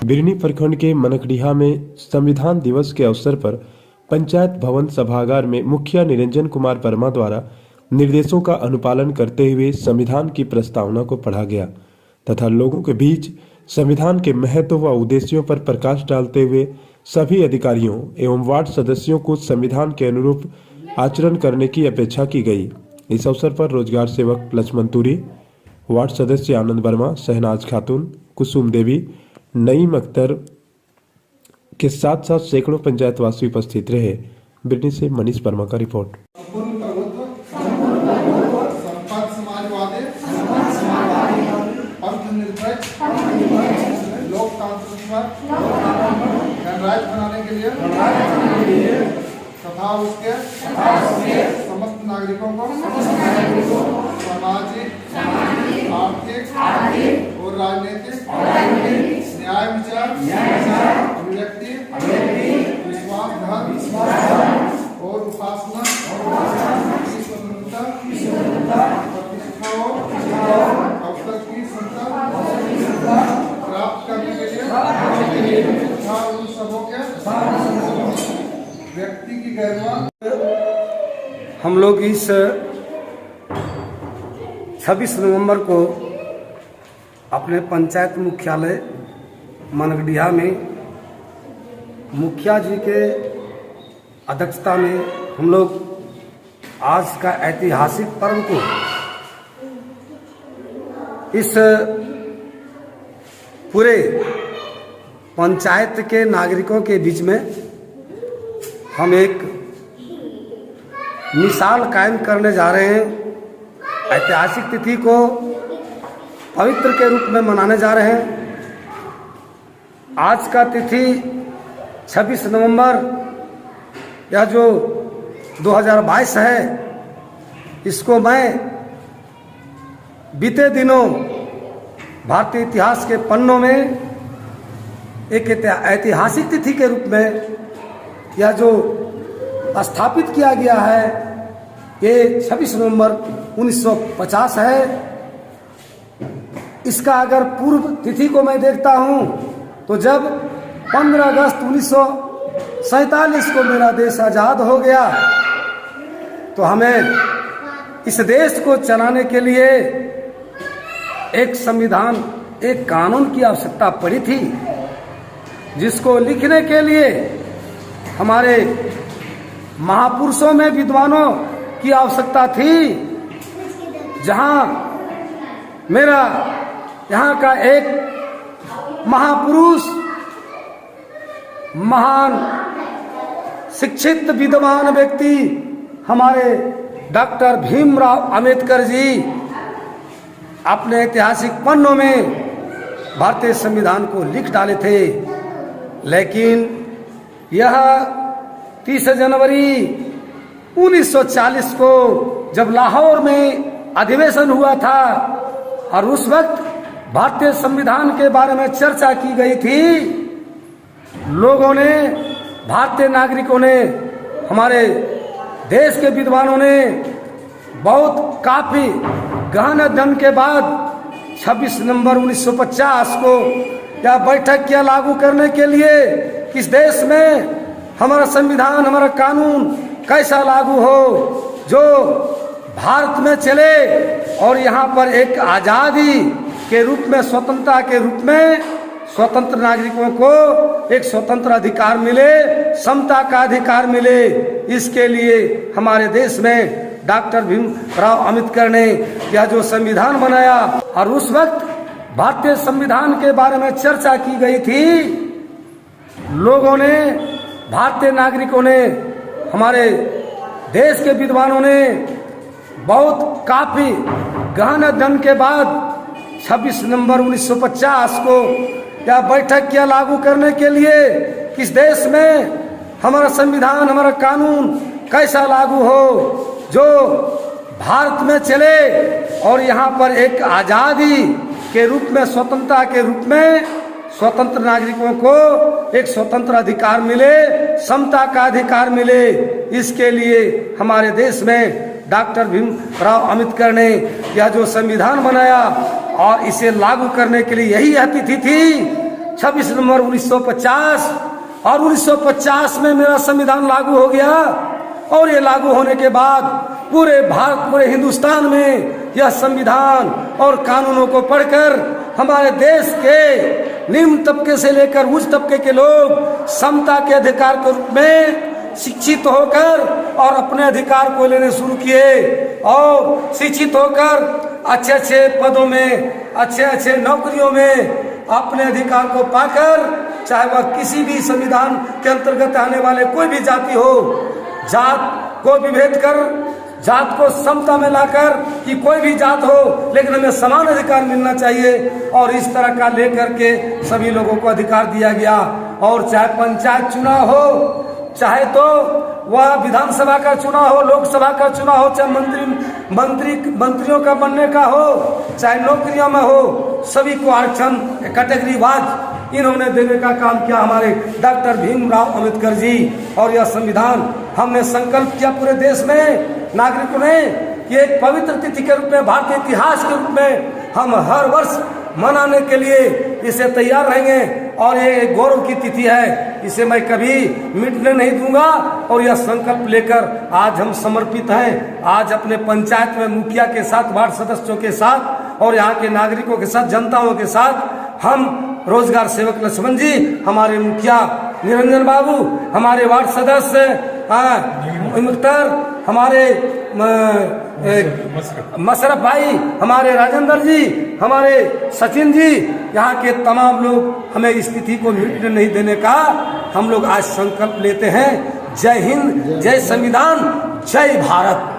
बिरनी प्रखंड के मनकडिहा में संविधान दिवस के अवसर पर पंचायत भवन सभागार में मुखिया निरंजन कुमार वर्मा द्वारा निर्देशों का अनुपालन करते हुए संविधान की प्रस्तावना को पढ़ा गया तथा लोगों के बीच संविधान के महत्व व उद्देश्यों पर प्रकाश डालते हुए सभी अधिकारियों एवं वार्ड सदस्यों को संविधान के अनुरूप आचरण करने की अपेक्षा की गई। इस अवसर पर रोजगार सेवक लक्ष्मण तुरी, वार्ड सदस्य आनंद वर्मा, शहनाज खातून, कुसुम देवी, नईम अख्तर के साथ साथ सैकड़ों पंचायतवासी उपस्थित रहे। बिरनी से मनीष वर्मा का रिपोर्ट। गणराज्य बनाने के लिए तथा उसके समस्त नागरिकों को सामाजिक, आर्थिक और राजनीतिक न्याय विचार, अभिव्यक्ति, विश्वास, धर्म और उपासना की स्वतंत्रता, प्रतिष्ठा और अवसर की समता प्राप्त करने के लिए तथा उन सबों के व्यक्ति की गरिमा। हम लोग इस 26 नवंबर को अपने पंचायत मुख्यालय मनकडिहा में मुखिया जी के अध्यक्षता में हम लोग आज का ऐतिहासिक पर्व को इस पूरे पंचायत के नागरिकों के बीच में हम एक मिसाल कायम करने जा रहे हैं। ऐतिहासिक तिथि को पवित्र के रूप में मनाने जा रहे हैं। आज का तिथि 26 नवंबर यह जो 2022 है, इसको मैं बीते दिनों भारतीय इतिहास के पन्नों में एक ऐतिहासिक तिथि के रूप में यह जो स्थापित किया गया है, ये 26 नवंबर 1950 है। इसका अगर पूर्व तिथि को मैं देखता हूं तो जब 15 अगस्त 1947 को मेरा देश आजाद हो गया तो हमें इस देश को चलाने के लिए एक संविधान, एक कानून की आवश्यकता पड़ी थी, जिसको लिखने के लिए हमारे महापुरुषों में विद्वानों की आवश्यकता थी। जहां मेरा यहाँ का एक महापुरुष, महान शिक्षित विद्वान व्यक्ति हमारे डॉक्टर भीमराव अंबेडकर जी अपने ऐतिहासिक पन्नों में भारतीय संविधान को लिख डाले थे। लेकिन यह 30 जनवरी 1940 को जब लाहौर में अधिवेशन हुआ था और उस वक्त भारतीय संविधान के बारे में चर्चा की गई थी, लोगों ने, भारतीय नागरिकों ने, हमारे देश के विद्वानों ने बहुत काफी गहन अध्ययन के बाद 26 नवंबर 1950 को यह बैठक किया लागू करने के लिए इस देश में हमारा संविधान, हमारा कानून कैसा लागू हो जो भारत में चले और यहाँ पर एक आज़ादी के रूप में, स्वतंत्रता के रूप में स्वतंत्र नागरिकों को एक स्वतंत्र अधिकार मिले, समता का अधिकार मिले। इसके लिए हमारे देश में डॉक्टर भीमराव अंबेडकर ने यह जो संविधान बनाया और उस वक्त भारतीय संविधान के बारे में चर्चा की गई थी, लोगों ने, भारतीय नागरिकों ने, हमारे देश के विद्वानों ने बहुत काफी गहन अध्ययन के बाद 26 नवंबर 1950 को यह बैठक किया लागू करने के लिए इस देश में हमारा संविधान, हमारा कानून कैसा लागू हो जो भारत में चले और यहाँ पर एक आज़ादी के रूप में, स्वतंत्रता के रूप में स्वतंत्र नागरिकों को एक स्वतंत्र अधिकार मिले, समता का अधिकार मिले। इसके लिए हमारे देश में डॉक्टर भीमराव अंबेडकर ने यह जो संविधान बनाया और इसे लागू करने के लिए यही तिथि थी 26 नवंबर 1950 और 1950 में मेरा संविधान लागू हो गया। और ये लागू होने के बाद पूरे भारत, पूरे हिंदुस्तान में यह संविधान और कानूनों को पढ़कर हमारे देश के निम्न तबके से लेकर उच्च तबके के लोग समता के अधिकार के रूप में शिक्षित होकर और अपने अधिकार को लेने शुरू किए और शिक्षित होकर अच्छे अच्छे पदों में, अच्छे अच्छे नौकरियों में अपने अधिकार को पाकर, चाहे वह किसी भी संविधान के अंतर्गत आने वाले कोई भी जाति हो, जात को विभेद कर, जात को समता में लाकर कि कोई भी जात हो लेकिन हमें समान अधिकार मिलना चाहिए, और इस तरह का लेकर के सभी लोगों को अधिकार दिया गया। और चाहे पंचायत चुनाव हो, चाहे तो वह विधानसभा का चुनाव हो, लोकसभा का चुनाव हो, चाहे मंत्रियों का बनने का हो, चाहे नौकरियों में हो, सभी को आरक्षण कैटेगरी वाइज इन्होंने देने का काम किया हमारे डॉक्टर भीमराव अंबेडकर जी। और यह संविधान हमने संकल्प किया पूरे देश में नागरिकों ने कि एक पवित्र तिथि के रूप में, भारतीय इतिहास के रूप में हम हर वर्ष मनाने के लिए इसे तैयार रहेंगे। और ये गौरव की तिथि है, इसे मैं कभी मिटने नहीं दूंगा। और यह संकल्प लेकर आज हम समर्पित हैं। आज अपने पंचायत में मुखिया के साथ, वार्ड सदस्यों के साथ और यहाँ के नागरिकों के साथ, जनताओं के साथ हम रोजगार सेवक लक्ष्मण जी, हमारे मुखिया निरंजन बाबू, हमारे वार्ड सदस्य मुख्तार, हमारे मशरफ भाई, हमारे राजेंद्र जी, हमारे सचिन जी, यहाँ के तमाम लोग हमें इस तिथि को मिटने नहीं देने का हम लोग आज संकल्प लेते हैं। जय हिंद, जय संविधान, जय भारत।